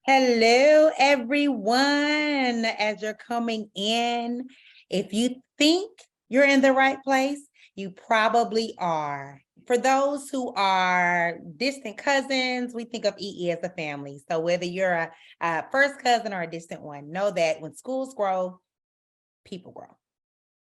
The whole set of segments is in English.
Hello, everyone. As you're coming in, if you think you're in the right place, you probably are. For those who are distant cousins, we think of EE as a family. So whether you're a first cousin or a distant one, know that when schools grow, people grow.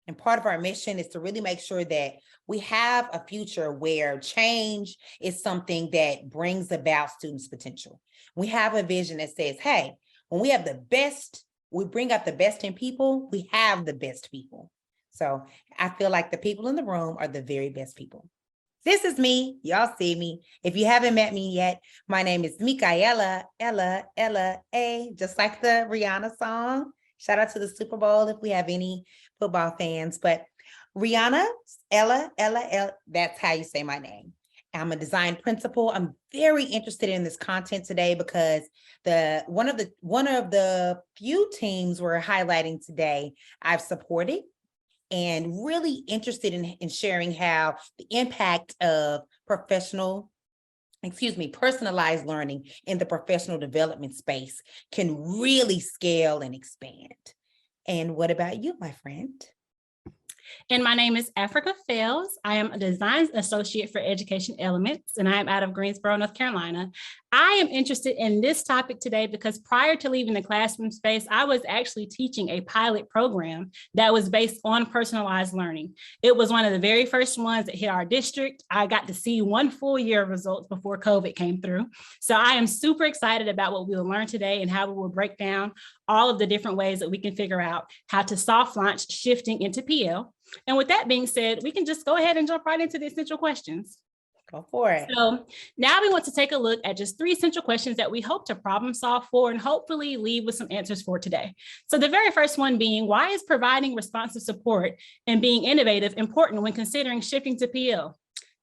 And part of our mission is to really make sure that we have a future where change is something that brings about students' potential. We have a vision that says, hey, when we have the best, we bring out the best in people, we have the best people. So I feel like the people in the room are the very best people. This is me. Y'all see me. If you haven't met me yet, my name is Micaela, Ella, A, just like the Rihanna song. Shout out to the Super Bowl if we have any football fans, but Rihanna, Ella, that's how you say my name. I'm a design principal. I'm very interested in this content today because one of the few teams we're highlighting today I've supported and really interested in sharing how the impact of personalized learning in the professional development space can really scale and expand. And what about you, my friend? And my name is Africa Fels. I am a design associate for Education Elements, and I am out of Greensboro, North Carolina. I am interested in this topic today because prior to leaving the classroom space, I was actually teaching a pilot program that was based on personalized learning. It was one of the very first ones that hit our district. I got to see one full year of results before COVID came through. So I am super excited about what we will learn today and how we will break down all of the different ways that we can figure out how to soft launch shifting into PL. And with that being said, we can just go ahead and jump right into the essential questions. Go for it. So now we want to take a look at just 3 essential questions that we hope to problem solve for and hopefully leave with some answers for today. So the very first one being, why is providing responsive support and being innovative important when considering shifting to PL?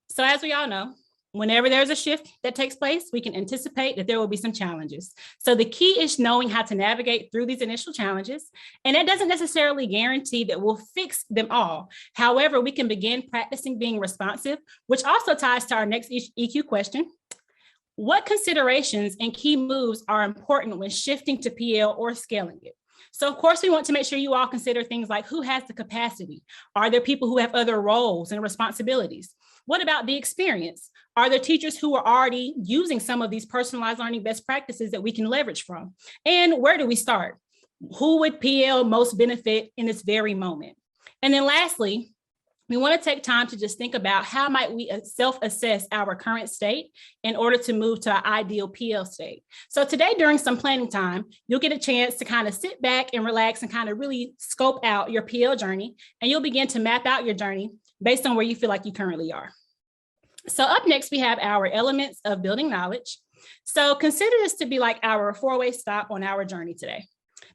So as we all know, whenever there's a shift that takes place, we can anticipate that there will be some challenges. So the key is knowing how to navigate through these initial challenges. And that doesn't necessarily guarantee that we'll fix them all. However, we can begin practicing being responsive, which also ties to our next EQ question. What considerations and key moves are important when shifting to PL or scaling it? So of course, we want to make sure you all consider things like who has the capacity? Are there people who have other roles and responsibilities? What about the experience? Are there teachers who are already using some of these personalized learning best practices that we can leverage from? And where do we start? Who would PL most benefit in this very moment? And then lastly, we want to take time to just think about how might we self-assess our current state in order to move to our ideal PL state. So today, during some planning time, you'll get a chance to kind of sit back and relax and kind of really scope out your PL journey, and you'll begin to map out your journey based on where you feel like you currently are. So up next, we have our elements of building knowledge. So consider this to be like our 4-way stop on our journey today.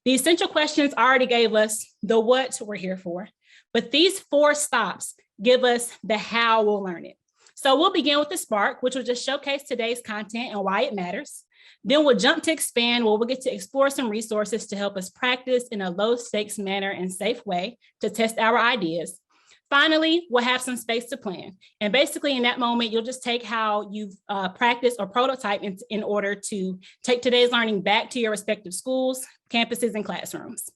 The essential questions already gave us the what we're here for, but these 4 stops give us the how we'll learn it. So we'll begin with the spark, which will just showcase today's content and why it matters. Then we'll jump to expand, where we'll get to explore some resources to help us practice in a low stakes manner and safe way to test our ideas. Finally, we'll have some space to plan. And basically in that moment, you'll just take how you've practiced or prototype in order to take today's learning back to your respective schools, campuses, and classrooms.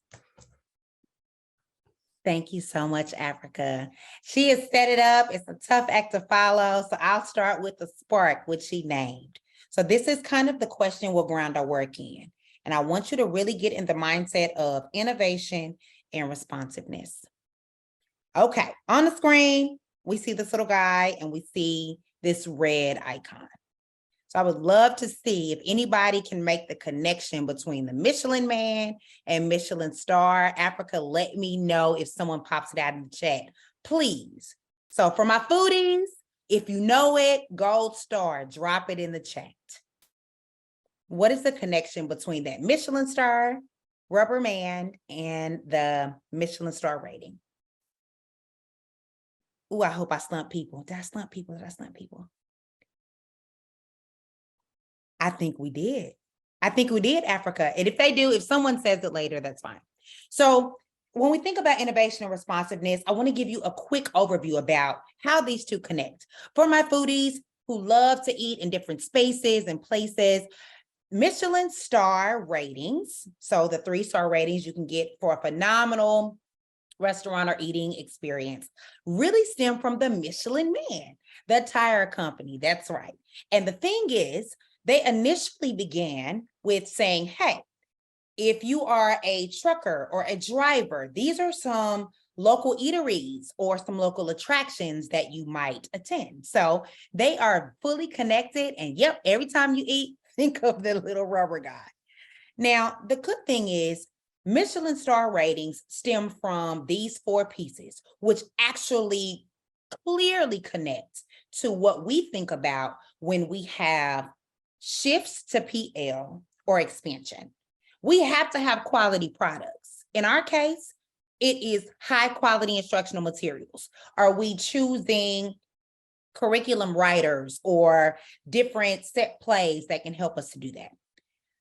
Thank you so much, Africa. She has set it up. It's a tough act to follow. So I'll start with the spark, which she named. So this is kind of the question we'll ground our work in. And I want you to really get in the mindset of innovation and responsiveness. Okay, on the screen, we see this little guy and we see this red icon. So I would love to see if anybody can make the connection between the Michelin Man and Michelin Star. Africa, let me know if someone pops it out in the chat, please. So for my foodies, if you know it, gold star, drop it in the chat. What is the connection between that Michelin Star, Rubber Man, and the Michelin Star rating? Ooh, I hope I slump people. Did I slump people? I think we did. Africa. And if they do, if someone says it later, that's fine. So when we think about innovation and responsiveness, I want to give you a quick overview about how these two connect. For my foodies who love to eat in different spaces and places, Michelin star ratings, so the 3-star ratings you can get for a phenomenal restaurant or eating experience, really stem from the Michelin Man, the tire company. That's right. And the thing is, they initially began with saying, hey, if you are a trucker or a driver, these are some local eateries or some local attractions that you might attend. So they are fully connected. And yep, every time you eat, think of the little rubber guy. Now, the good thing is Michelin star ratings stem from these 4 pieces, which actually clearly connect to what we think about when we have shifts to PL or expansion. We have to have quality products. In our case, it is high quality instructional materials. Are we choosing curriculum writers or different set plays that can help us to do that?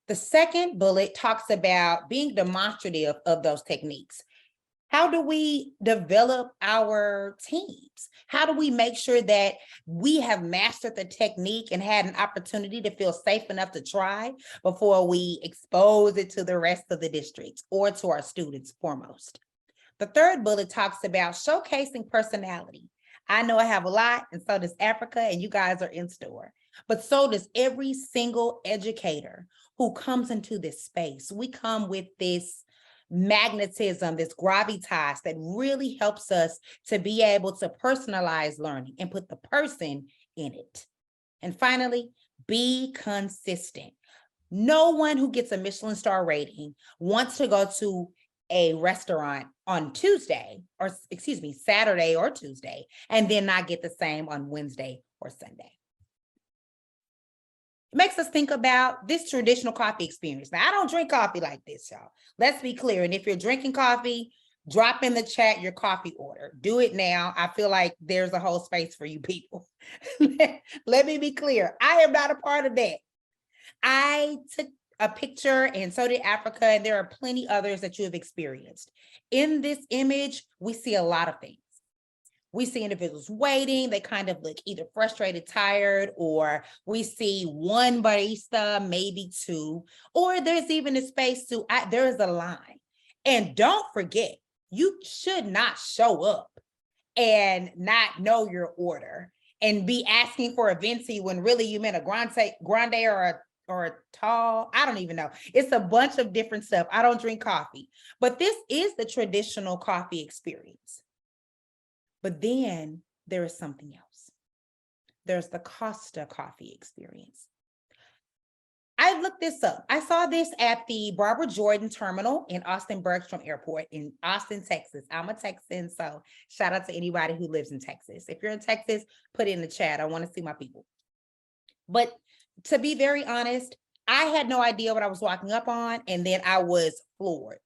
The second bullet talks about being demonstrative of those techniques. How do we develop our teams? How do we make sure that we have mastered the technique and had an opportunity to feel safe enough to try before we expose it to the rest of the district or to our students foremost? The third bullet talks about showcasing personality. I know I have a lot, and so does Africa, and you guys are in store. But so does every single educator who comes into this space. We come with this magnetism, this gravitas that really helps us to be able to personalize learning and put the person in it. And finally, be consistent. No one who gets a Michelin star rating wants to go to a restaurant on Tuesday, or excuse me, Saturday or Tuesday, and then not get the same on Wednesday or Sunday. It makes us think about this traditional coffee experience. Now, I don't drink coffee like this, y'all. Let's be clear. And if you're drinking coffee, drop in the chat your coffee order. Do it now. I feel like there's a whole space for you people. Let me be clear. I am not a part of that. I took a picture, and so did Africa, and there are plenty others that you have experienced. In this image, we see a lot of things. We see individuals waiting, they kind of look either frustrated, tired, or we see one barista, maybe 2, or there's even a space to, there is a line. And don't forget, you should not show up and not know your order and be asking for a venti when really you meant a grande or a tall, I don't even know. It's a bunch of different stuff. I don't drink coffee, but this is the traditional coffee experience. But then there is something else. There's the Costa coffee experience. I looked this up. I saw this at the Barbara Jordan terminal in Austin Bergstrom Airport in Austin, Texas. I'm a Texan, so shout out to anybody who lives in Texas. If you're in Texas, put it in the chat. I want to see my people. But to be very honest, I had no idea what I was walking up on, and then I was floored.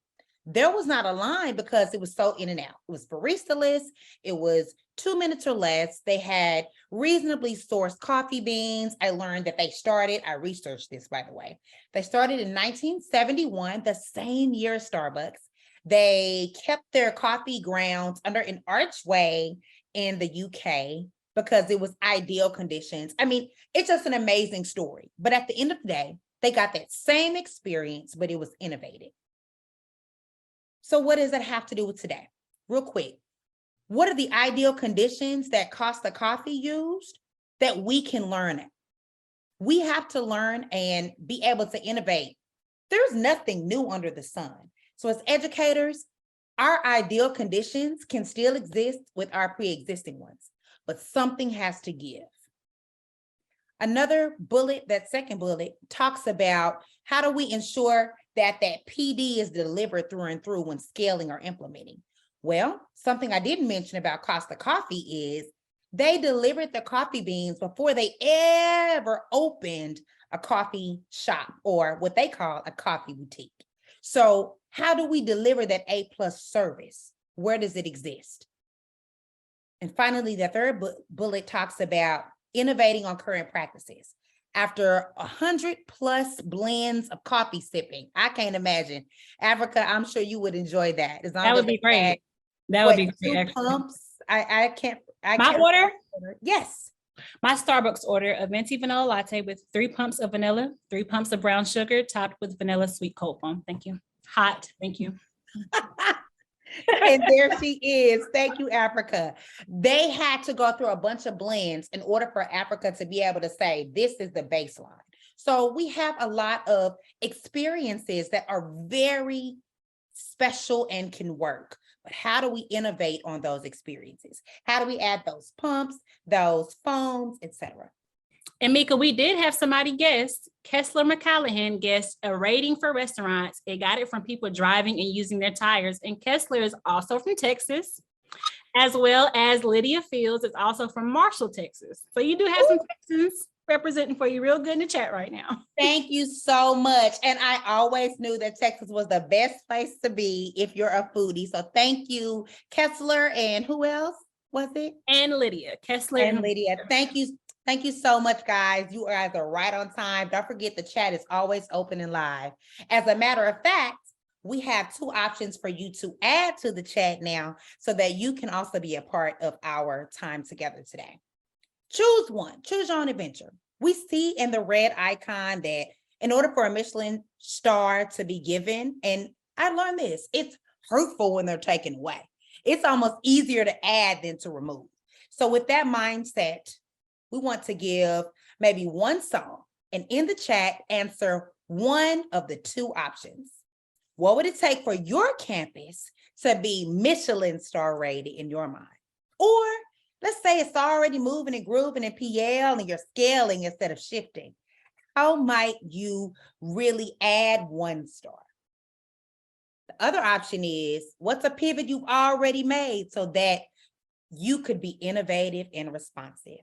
There was not a line because it was so in and out. It was barista-less. It was 2 minutes or less. They had reasonably sourced coffee beans. I learned that I researched this, by the way. They started in 1971, the same year as Starbucks. They kept their coffee grounds under an archway in the UK because it was ideal conditions. I mean, it's just an amazing story. But at the end of the day, they got that same experience, but it was innovative. So what does that have to do with today? Real quick, what are the ideal conditions that Costa Coffee used that we can learn at? We have to learn and be able to innovate. There's nothing new under the sun. So as educators, our ideal conditions can still exist with our pre-existing ones, but something has to give. Another bullet, that second bullet, talks about how do we ensure that PD is delivered through and through when scaling or implementing. Well, something I didn't mention about Costa Coffee is they delivered the coffee beans before they ever opened a coffee shop or what they call a coffee boutique. So how do we deliver that A+ service? Where does it exist? And finally, the third bullet talks about innovating on current practices. After 100+ blends of coffee sipping, I can't imagine. Africa, I'm sure you would enjoy that. That would be great. That would be great. Pumps. I can't. My order? Yes. My Starbucks order, a venti vanilla latte with 3 pumps of vanilla, 3 pumps of brown sugar, topped with vanilla sweet cold foam. Thank you. Hot, thank you. And there she is. Thank you, Africa. They had to go through a bunch of blends in order for Africa to be able to say, this is the baseline. So we have a lot of experiences that are very special and can work. But how do we innovate on those experiences? How do we add those pumps, those foams, etc.? And Mika, we did have somebody guess. Kessler McCallahan guessed a rating for restaurants. It got it from people driving and using their tires. And Kessler is also from Texas, as well as Lydia Fields is also from Marshall, Texas. So you do have some Texans representing for you real good in the chat right now. Thank you so much. And I always knew that Texas was the best place to be if you're a foodie. So thank you, Kessler. And who else was it? And Lydia, Kessler. And Lydia. Thank you. Thank you so much, guys. You guys are right on time. Don't forget the chat is always open and live. As a matter of fact, we have 2 options for you to add to the chat now so that you can also be a part of our time together today. Choose one, choose your own adventure. We see in the red icon that in order for a Michelin star to be given, and I learned this, it's hurtful when they're taken away. It's almost easier to add than to remove. So with that mindset, we want to give maybe one song, and in the chat, answer one of the 2 options. What would it take for your campus to be Michelin star rated in your mind? Or let's say it's already moving and grooving in PL and you're scaling instead of shifting. How might you really add 1 star? The other option is, what's a pivot you've already made so that you could be innovative and responsive?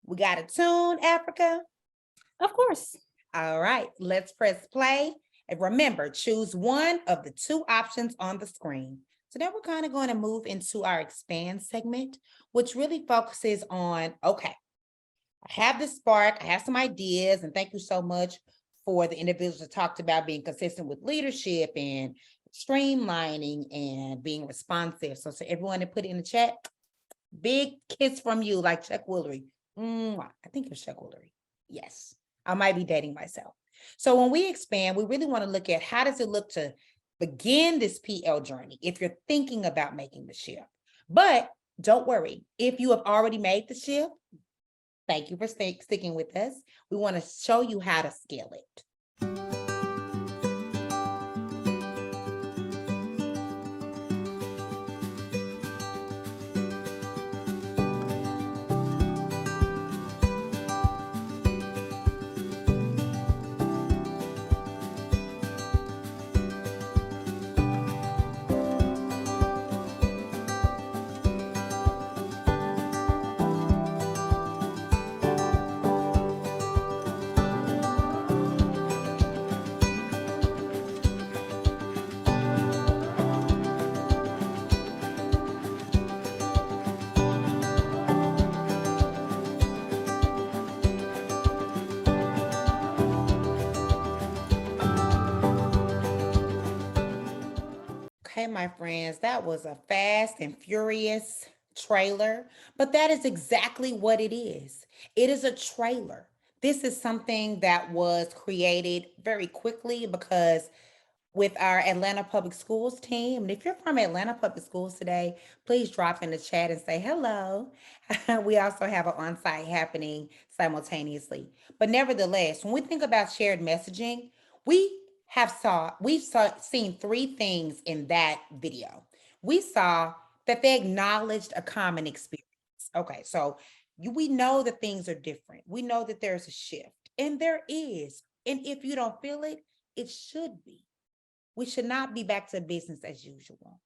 We got a tune, Africa? Of course. All right, let's press play. And remember, choose one of the 2 options on the screen. So now we're kind of going to move into our expand segment, which really focuses on, okay, I have this spark, I have some ideas, and thank you so much for the individuals that talked about being consistent with leadership and streamlining and being responsive. So everyone to put it in the chat, big kiss from you, like Chuck Woolery. I think it's Chuck Woolery. Yes, I might be dating myself. So when we expand, we really want to look at how does it look to begin this PL journey if you're thinking about making the shift. But don't worry, if you have already made the shift, thank you for sticking with us. We want to show you how to scale it. Okay, my friends, that was a fast and furious trailer, but that is exactly what it is. It is a trailer. This is something that was created very quickly because with our Atlanta Public Schools team, and if you're from Atlanta Public Schools today, please drop in the chat and say hello. We also have an on-site happening simultaneously. But nevertheless, when we think about shared messaging, we've seen 3 things in that video. We saw that they acknowledged a common experience. Okay, so we know that things are different. We know that there's a shift, and there is. And if you don't feel it, it should be. We should not be back to business as usual.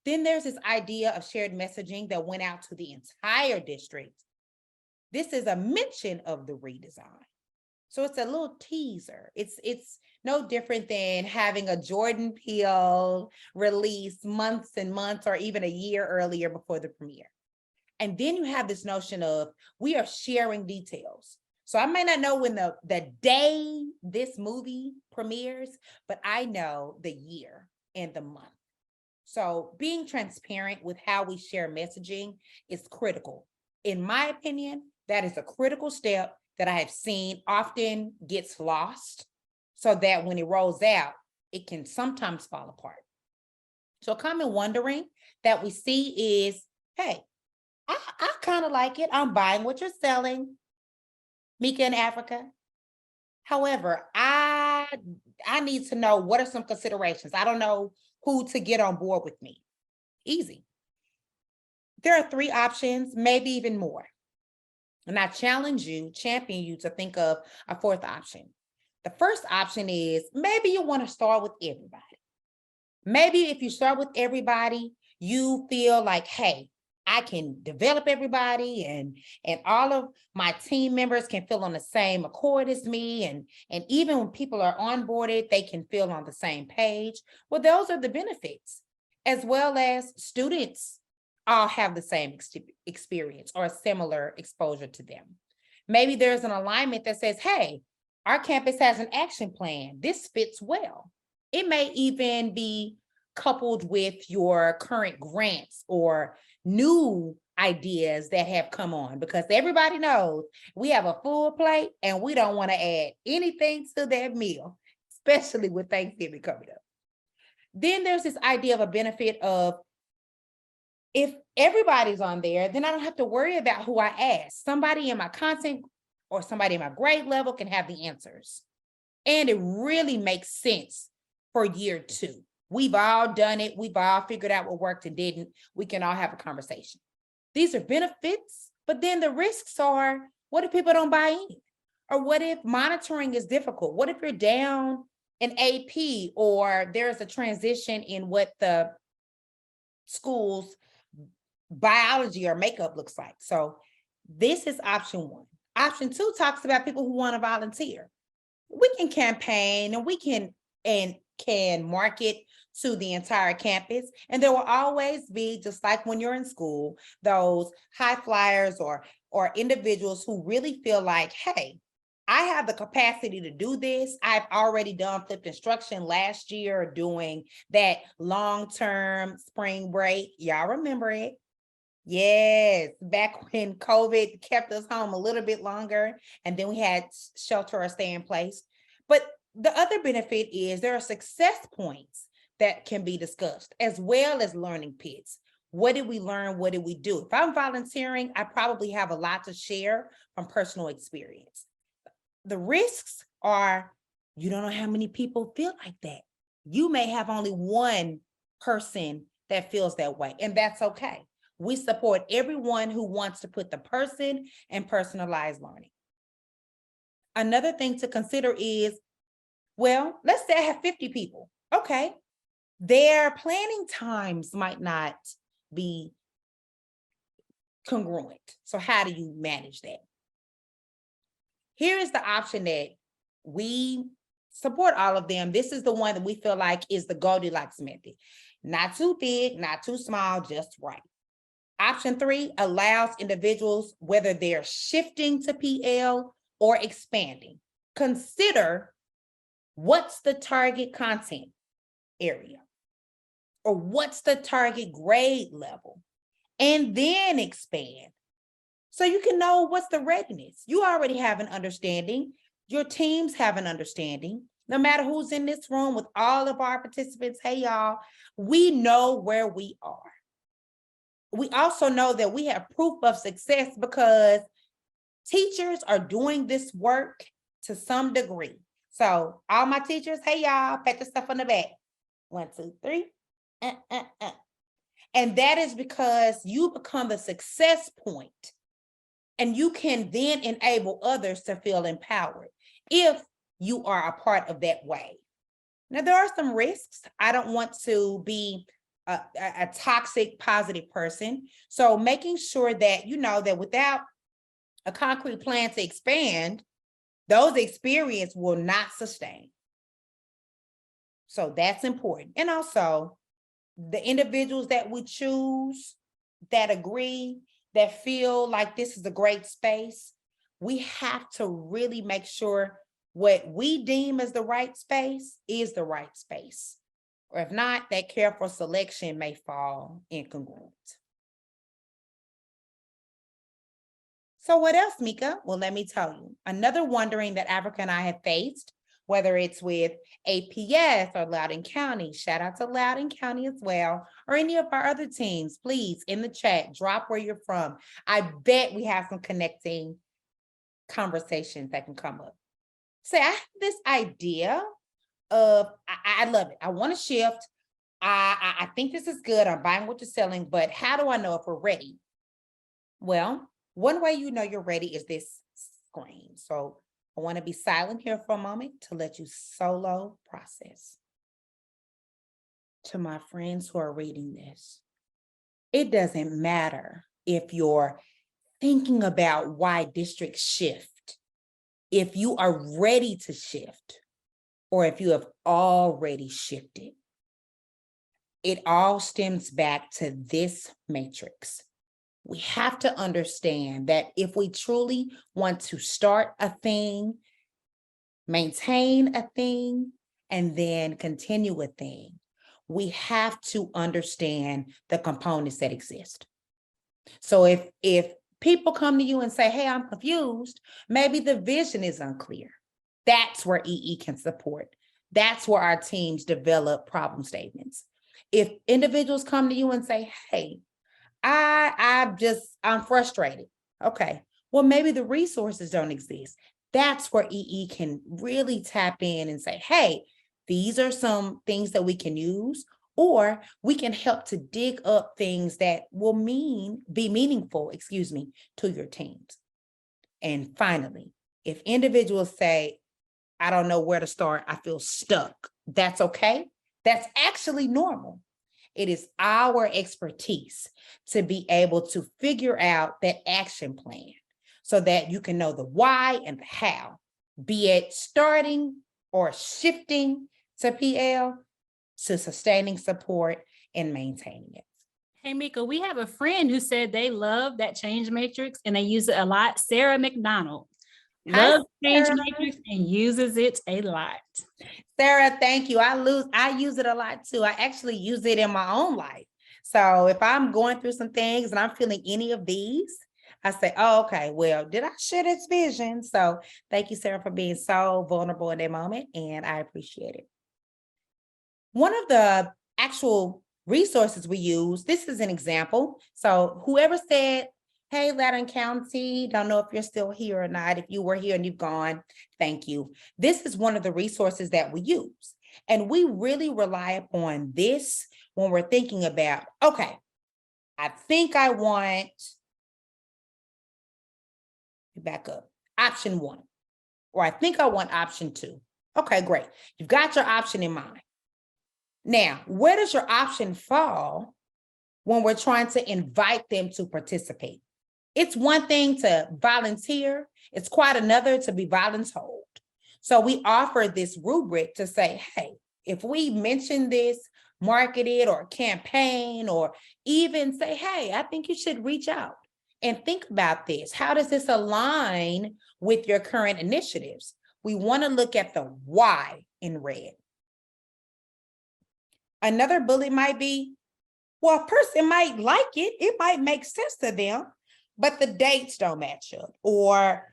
Then there's this idea of shared messaging that went out to the entire district. This is a mention of the redesign. So it's a little teaser. It's no different than having a Jordan Peele release months and months or even a year earlier before the premiere. And then you have this notion of we are sharing details. So I may not know when the day this movie premieres, but I know the year and the month. So being transparent with how we share messaging is critical. In my opinion, That is a critical step that I have seen often gets lost, so that when it rolls out, it can sometimes fall apart. So a common wondering that we see is, hey, I kind of like it. I'm buying what you're selling, Mika in Africa. However, I need to know what are some considerations. I don't know who to get on board with me. Easy. There are 3 options, maybe even more. And I champion you to think of a 4th option. The first option is maybe you want to start with everybody. Maybe if you start with everybody, you feel like, hey, I can develop everybody and all of my team members can feel on the same accord as me. And even when people are onboarded, they can feel on the same page. Well, those are the benefits, as well as students all have the same experience or a similar exposure to them. Maybe there's an alignment that says, hey, our campus has an action plan. This fits well. It may even be coupled with your current grants or new ideas that have come on, because everybody knows we have a full plate and we don't want to add anything to that meal, especially with Thanksgiving coming up. Then there's this idea of a benefit of, if everybody's on there, then I don't have to worry about who I ask. Somebody in my content or somebody in my grade level can have the answers. And it really makes sense for year 2. We've all done it. We've all figured out what worked and didn't. We can all have a conversation. These are benefits, but then the risks are, what if people don't buy in? Or what if monitoring is difficult? What if you're down in AP, or there's a transition in what the school's biology or makeup looks like? So this is option 1. Option 2 talks about people who want to volunteer. We can campaign and we can market to the entire campus. And there will always be, just like when you're in school, those high flyers or individuals who really feel like, hey, I have the capacity to do this. I've already done flipped instruction last year, doing that long-term spring break. Y'all remember it? Yes, back when COVID kept us home a little bit longer, and then we had shelter or stay in place. But the other benefit is there are success points that can be discussed, as well as learning pits. What did we learn? What did we do? If I'm volunteering, I probably have a lot to share from personal experience. The risks are, you don't know how many people feel like that. You may have only one person that feels that way, and that's okay. We support everyone who wants to put the person and personalized learning. Another thing to consider is, well, let's say I have 50 people. Okay, their planning times might not be congruent. So how do you manage that? Here is the option that we support all of them. This is the one that we feel like is the Goldilocks method. Not too big, not too small, just right. Option 3 allows individuals, whether they're shifting to PL or expanding, consider what's the target content area or what's the target grade level, and then expand. So you can know what's the readiness. You already have an understanding. Your teams have an understanding. No matter who's in this room with all of our participants, hey y'all, we know where we are. We also know that we have proof of success because teachers are doing this work to some degree. So all my teachers, hey y'all, pat yourself on the back. 1, 2, 3. And that is because you become the success point, and you can then enable others to feel empowered if you are a part of that way. Now, there are some risks. I don't want to be a toxic positive person. So making sure that you know that without a concrete plan to expand, those experiences will not sustain. So that's important. And also the individuals that we choose, that agree, that feel like this is a great space, we have to really make sure what we deem as the right space is the right space. Or if not, that careful selection may fall incongruent. So what else, Mika? Well, let me tell you. Another wondering that Africa and I have faced, whether it's with APS or Loudoun County, shout out to Loudoun County as well, or any of our other teams, please, in the chat, drop where you're from. I bet we have some connecting conversations that can come up. Say, I have this idea of, I love it. I want to shift. I think this is good. I'm buying what you're selling, but how do I know if we're ready? Well, one way you know you're ready is this screen. So I want to be silent here for a moment to let you solo process. To my friends who are reading this, it doesn't matter if you're thinking about why districts shift, if you are ready to shift, or if you have already shifted. It all stems back to this matrix. We have to understand that if we truly want to start a thing, maintain a thing, and then continue a thing, we have to understand the components that exist. So if people come to you and say, hey, I'm confused, maybe the vision is unclear. That's where EE can support. That's where our teams develop problem statements. If individuals come to you and say, hey, I'm frustrated. Okay, well, maybe the resources don't exist. That's where EE can really tap in and say, hey, these are some things that we can use, or we can help to dig up things that will be meaningful, to your teams. And finally, if individuals say, I don't know where to start, I feel stuck, that's okay. That's actually normal. It is our expertise to be able to figure out that action plan so that you can know the why and the how, be it starting or shifting to PL, to sustaining support and maintaining it. Hey, Mika, we have a friend who said they love that change matrix and they use it a lot. Sarah McDonald loves change matrix and uses it a lot. Sarah, thank you. I use it a lot too. I actually use it in my own life. So if I'm going through some things and I'm feeling any of these, I say, oh, okay, well, did I share this vision? So thank you, Sarah, for being so vulnerable in that moment, and I appreciate it. One of the actual resources we use, this is an example. So whoever said, hey, Loudoun County, don't know if you're still here or not. If you were here and you've gone, thank you. This is one of the resources that we use. And we really rely upon this when we're thinking about, okay, I think I want, back up, option 1, or I think I want option 2. Okay, great. You've got your option in mind. Now, where does your option fall when we're trying to invite them to participate? It's one thing to volunteer. It's quite another to be voluntold. So we offer this rubric to say, hey, if we mention this, market it or campaign, or even say, hey, I think you should reach out and think about this. How does this align with your current initiatives? We want to look at the why in red. Another bullet might be, well, a person might like it. It might make sense to them, but the dates don't match up. Or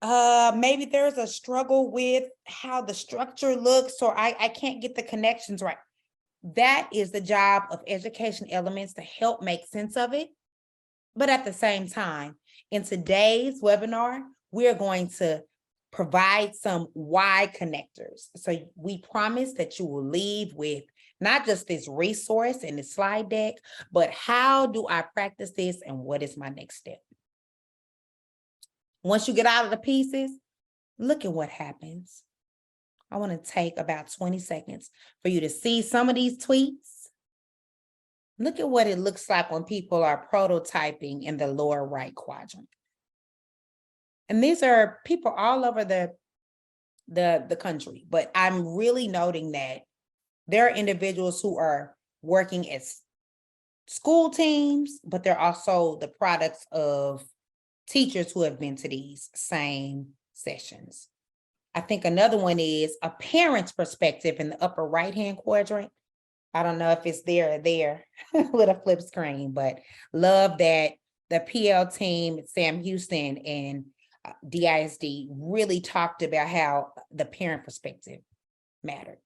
maybe there's a struggle with how the structure looks, or I can't get the connections right. That is the job of education elements to help make sense of it. But at the same time, in today's webinar, we're going to provide some why connectors. So we promise that you will leave with not just this resource and the slide deck, but how do I practice this and what is my next step? Once you get out of the pieces, look at what happens. I want to take about 20 seconds for you to see some of these tweets. Look at what it looks like when people are prototyping in the lower right quadrant. And these are people all over the country, but I'm really noting that there are individuals who are working as school teams, but they're also the products of teachers who have been to these same sessions. I think another one is a parent's perspective in the upper right-hand quadrant. I don't know if it's there or there with a flip screen, but love that the PL team, Sam Houston and DISD really talked about how the parent perspective mattered.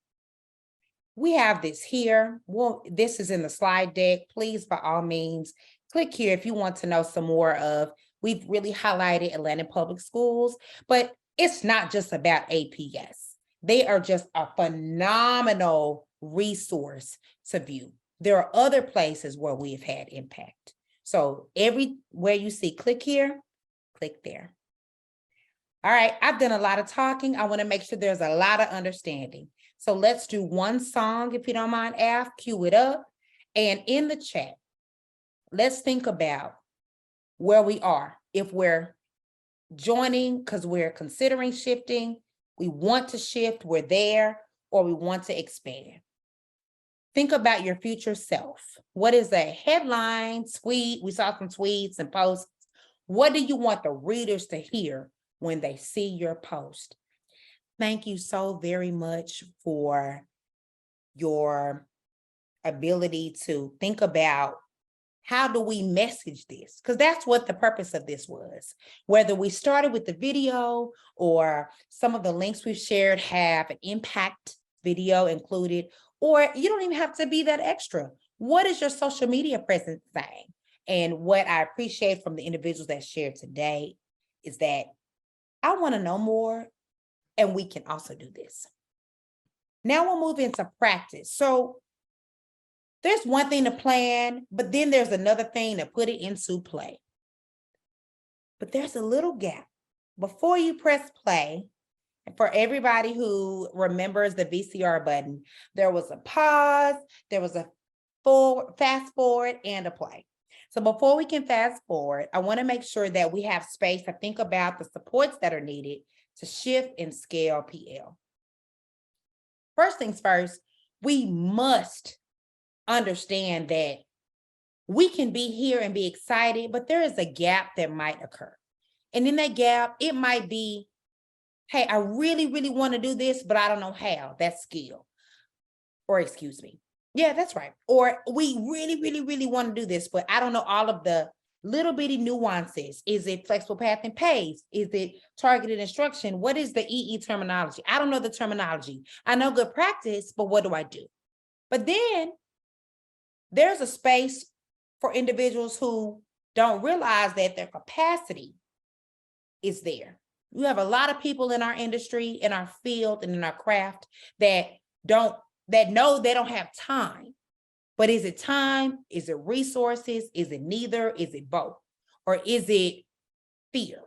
We have this here. Well, this is in the slide deck. Please, by all means, click here if you want to know some more of, we've really highlighted Atlanta Public Schools, but it's not just about APS. They are just a phenomenal resource to view. There are other places where we've had impact. So everywhere you see click here, click there. All right, I've done a lot of talking. I want to make sure there's a lot of understanding. So let's do one song, if you don't mind, Af, cue it up. And in the chat, let's think about where we are. If we're joining because we're considering shifting, we want to shift, we're there, or we want to expand. Think about your future self. What is a headline, tweet? We saw some tweets and posts. What do you want the readers to hear when they see your post? Thank you so very much for your ability to think about how do we message this? Because that's what the purpose of this was. Whether we started with the video or some of the links we've shared have an impact video included, or you don't even have to be that extra. What is your social media presence saying? And what I appreciate from the individuals that shared today is that I want to know more, and we can also do this. Now we'll move into practice. So there's one thing to plan, but then there's another thing to put it into play. But there's a little gap. Before you press play, for everybody who remembers the VCR button, there was a pause, there was a fast forward, and a play. So before we can fast forward, I want to make sure that we have space to think about the supports that are needed to shift and scale PL. First things first, we must understand that we can be here and be excited, but there is a gap that might occur. And in that gap, it might be, hey, I really, really want to do this, but I don't know how. That's skill. Or excuse me. Yeah, that's right. Or we really, really, really want to do this, but I don't know all of the little bitty nuances. Is it flexible path and pace? Is it targeted instruction? What is the EE terminology? I don't know the terminology. I know good practice, but what do I do? But then there's a space for individuals who don't realize that their capacity is there. You have a lot of people in our industry, in our field, and in our craft that know they don't have time. But is it time? Is it resources? Is it neither? Is it both? Or is it fear?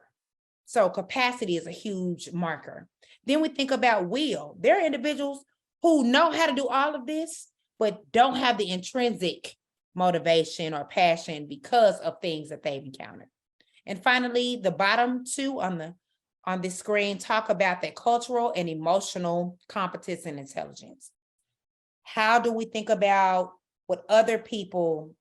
So capacity is a huge marker. Then we think about will. There are individuals who know how to do all of this, but don't have the intrinsic motivation or passion because of things that they've encountered. And finally, the bottom two on this screen talk about that cultural and emotional competence and intelligence. How do we think about what other people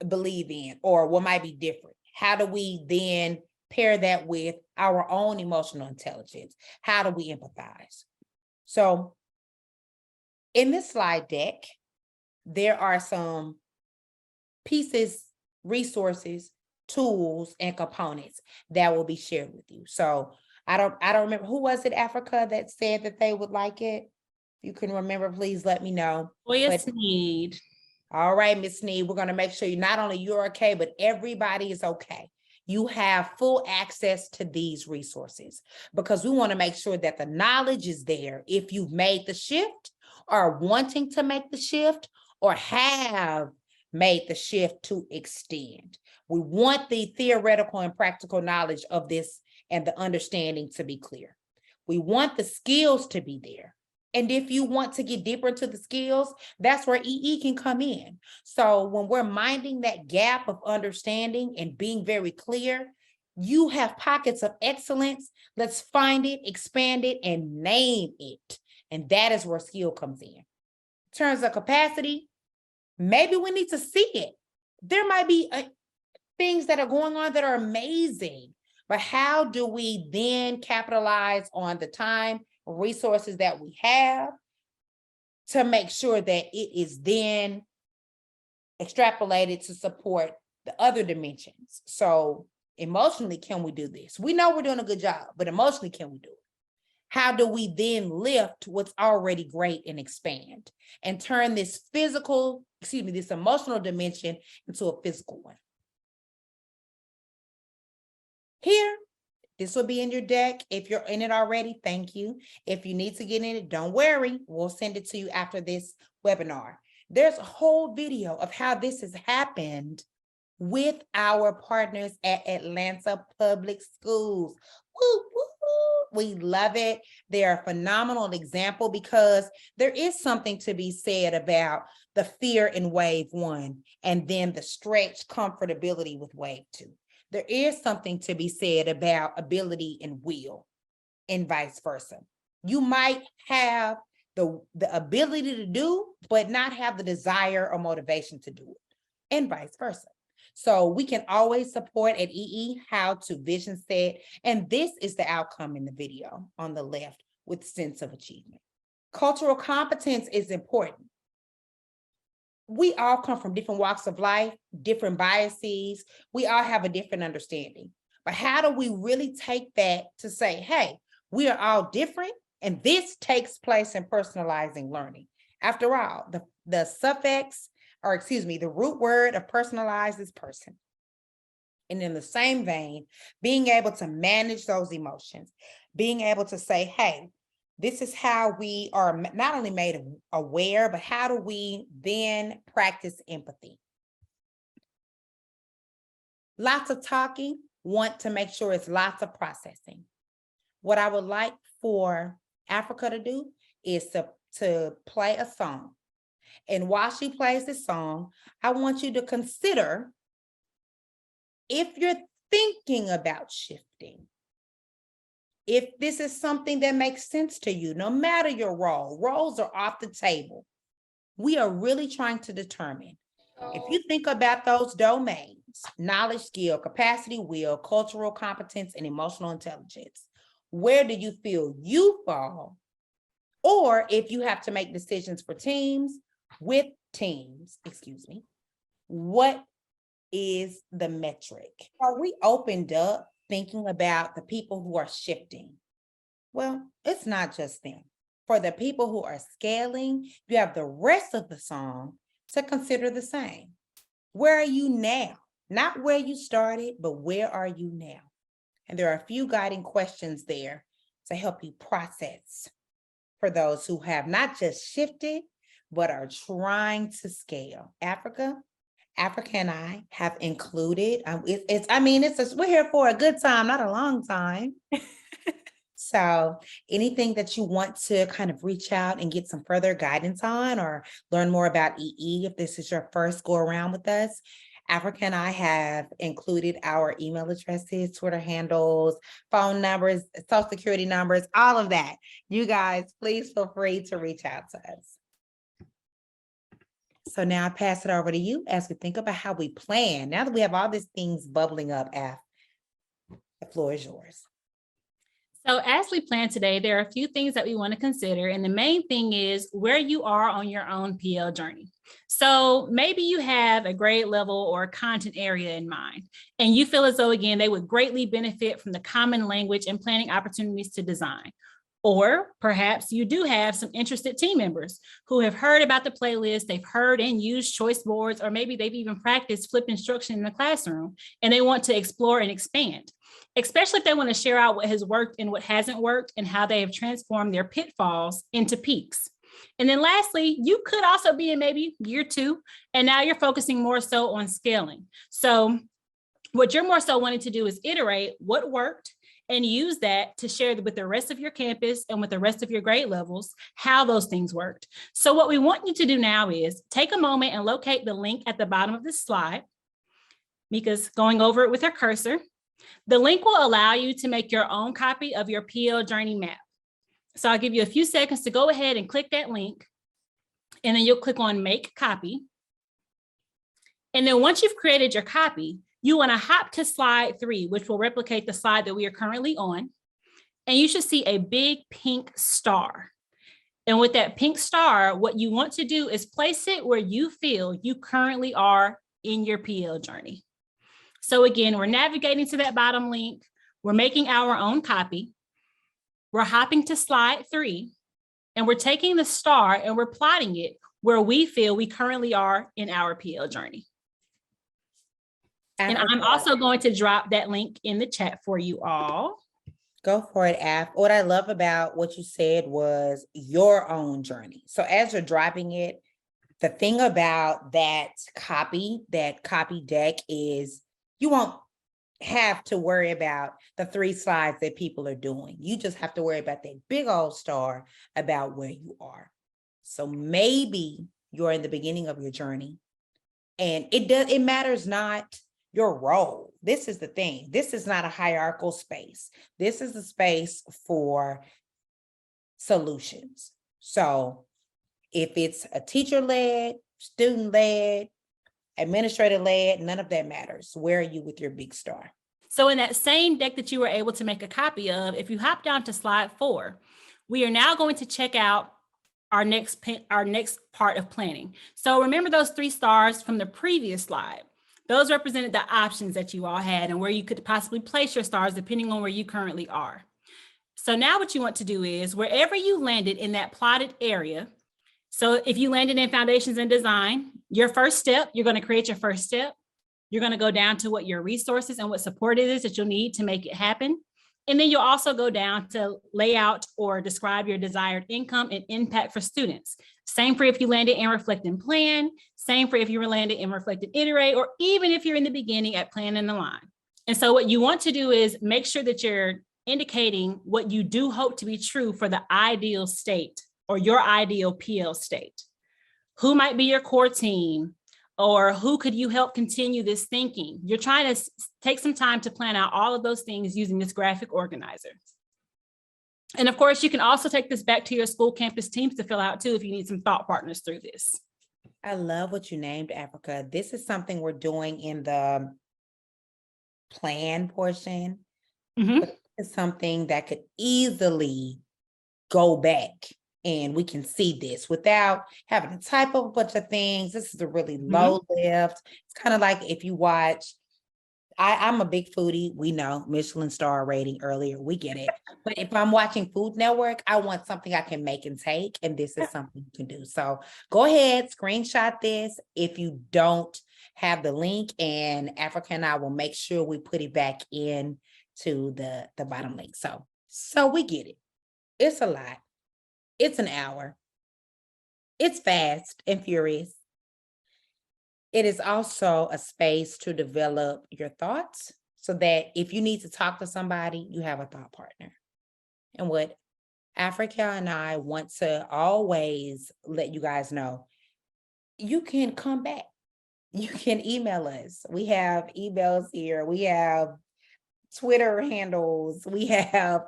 believe in or what might be different? How do we then pair that with our own emotional intelligence? How do we empathize? So in this slide deck, there are some pieces, resources, tools, and components that will be shared with you. So I don't remember, who was it, Africa, that said that they would like it? You can remember, please let me know. Toya Sneed. All right, Ms. Sneed, we're going to make sure not only you're okay, but everybody is okay. You have full access to these resources because we want to make sure that the knowledge is there if you've made the shift or wanting to make the shift or have made the shift to extend. We want the theoretical and practical knowledge of this and the understanding to be clear. We want the skills to be there. And if you want to get deeper into the skills, that's where EE can come in. So when we're minding that gap of understanding and being very clear, you have pockets of excellence. Let's find it, expand it, and name it. And that is where skill comes in. In terms of capacity, maybe we need to see it. There might be things that are going on that are amazing, but how do we then capitalize on the time, resources that we have to make sure that it is then extrapolated to support the other dimensions. So emotionally, can we do this? We know we're doing a good job, but emotionally, can we do it? How do we then lift what's already great and expand and turn this this emotional dimension into a physical one? Here, this will be in your deck. If you're in it already, thank you. If you need to get in it, don't worry. We'll send it to you after this webinar. There's a whole video of how this has happened with our partners at Atlanta Public Schools. Woo, woo, woo. We love it. They're a phenomenal example because there is something to be said about the fear in wave 1 and then the stretch comfortability with wave 2. There is something to be said about ability and will and vice versa. You might have the ability to do, but not have the desire or motivation to do it, and vice versa. So we can always support at EE how to vision set. And this is the outcome in the video on the left with sense of achievement. Cultural competence is important. We all come from different walks of life, different biases. We all have a different understanding. But how do we really take that to say, hey, we are all different, and this takes place in personalizing learning? After all, the suffix, or excuse me, the root word of personalize is person. And in the same vein, being able to manage those emotions, being able to say, hey, this is how we are not only made aware, but how do we then practice empathy? Lots of talking, want to make sure it's lots of processing. What I would like for Africa to do is to play a song. And while she plays this song, I want you to consider if you're thinking about shifting, if this is something that makes sense to you, no matter your role. Roles are off the table. We are really trying to determine, if you think about those domains, knowledge, skill, capacity, will, cultural competence, and emotional intelligence, where do you feel you fall? Or if you have to make decisions for teams, with teams, what is the metric? Are we opened up thinking about the people who are shifting? Well, it's not just them. For the people who are scaling, you have the rest of the song to consider the same. Where are you now? Not where you started, but where are you now? And there are a few guiding questions there to help you process for those who have not just shifted, but are trying to scale. Africa and I have included, we're here for a good time, not a long time. So anything that you want to kind of reach out and get some further guidance on, or learn more about EE, if this is your first go around with us, Africa and I have included our email addresses, Twitter handles, phone numbers, social security numbers, all of that. You guys, please feel free to reach out to us. So now I pass it over to you as we think about how we plan. Now that we have all these things bubbling up, Af, the floor is yours. So as we plan today, there are a few things that we want to consider. And the main thing is where you are on your own PL journey. So maybe you have a grade level or a content area in mind, and you feel as though, again, they would greatly benefit from the common language and planning opportunities to design. Or perhaps you do have some interested team members who have heard about the playlist, they've heard and used choice boards, or maybe they've even practiced flipped instruction in the classroom, and they want to explore and expand, especially if they want to share out what has worked and what hasn't worked and how they have transformed their pitfalls into peaks. And then lastly, you could also be in maybe year 2, and now you're focusing more so on scaling. So what you're more so wanting to do is iterate what worked and use that to share with the rest of your campus and with the rest of your grade levels how those things worked. So what we want you to do now is take a moment and locate the link at the bottom of this slide. Mika's going over it with her cursor. The link will allow you to make your own copy of your PL journey map. So I'll give you a few seconds to go ahead and click that link, and then you'll click on Make Copy. And then once you've created your copy, you want to hop to slide 3, which will replicate the slide that we are currently on. And you should see a big pink star. And with that pink star, what you want to do is place it where you feel you currently are in your PL journey. So again, we're navigating to that bottom link. We're making our own copy. We're hopping to slide 3, and we're taking the star and we're plotting it where we feel we currently are in our PL journey. And I'm also going to drop that link in the chat for you all. Go for it, Af. What I love about what you said was your own journey. So as you're dropping it, the thing about that copy deck is you won't have to worry about the 3 slides that people are doing. You just have to worry about that big old star about where you are. So maybe you're in the beginning of your journey, and it matters not your role. This is the thing. This is not a hierarchical space. This is a space for solutions. So if it's a teacher-led, student-led, administrator-led, none of that matters. Where are you with your big star? So in that same deck that you were able to make a copy of, if you hop down to slide 4, we are now going to check out our next part of planning. So remember those 3 stars from the previous slide. Those represented the options that you all had and where you could possibly place your stars depending on where you currently are. So now what you want to do is wherever you landed in that plotted area. So if you landed in foundations and design, your first step, you're going to create your first step. You're going to go down to what your resources and what support it is that you'll need to make it happen. And then you'll also go down to lay out or describe your desired income and impact for students. Same for if you landed in reflect and plan, same for if you were landed in reflect and iterate, or even if you're in the beginning at plan and align. And so what you want to do is make sure that you're indicating what you do hope to be true for the ideal state or your ideal PL state. Who might be your core team? Or who could you help continue this thinking? You're trying to take some time to plan out all of those things using this graphic organizer. And of course, you can also take this back to your school campus teams to fill out too if you need some thought partners through this. I love what you named, Africa. This is something we're doing in the plan portion. But it's something that could easily go back. And we can see this without having to type up a bunch of things. This is a really low lift. It's kind of like if you watch, I'm a big foodie. We know Michelin star rating earlier. We get it. But if I'm watching Food Network, I want something I can make and take. And this is something you can do. So go ahead, screenshot this if you don't have the link. And Africa and I will make sure we put it back in to the bottom link. So we get it. It's a lot. It's an hour. It's fast and furious. It is also a space to develop your thoughts so that if you need to talk to somebody, you have a thought partner. And what Africa and I want to always let you guys know, you can come back. You can email us. We have emails here. We have Twitter handles. We have,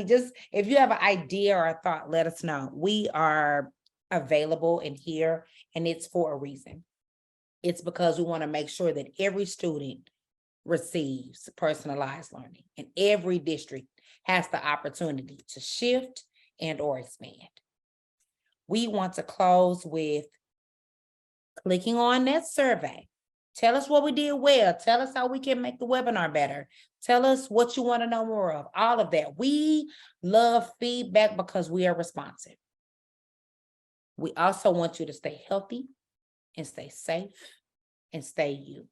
just if you have an idea or a thought, let us know. We are available in here, and it's for a reason. It's because we want to make sure that every student receives personalized learning, and every district has the opportunity to shift and or expand. We want to close with clicking on that survey. Tell us what we did well. Tell us how we can make the webinar better. Tell us what you want to know more of. All of that. We love feedback because we are responsive. We also want you to stay healthy and stay safe and stay you,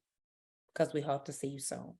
because we hope to see you soon.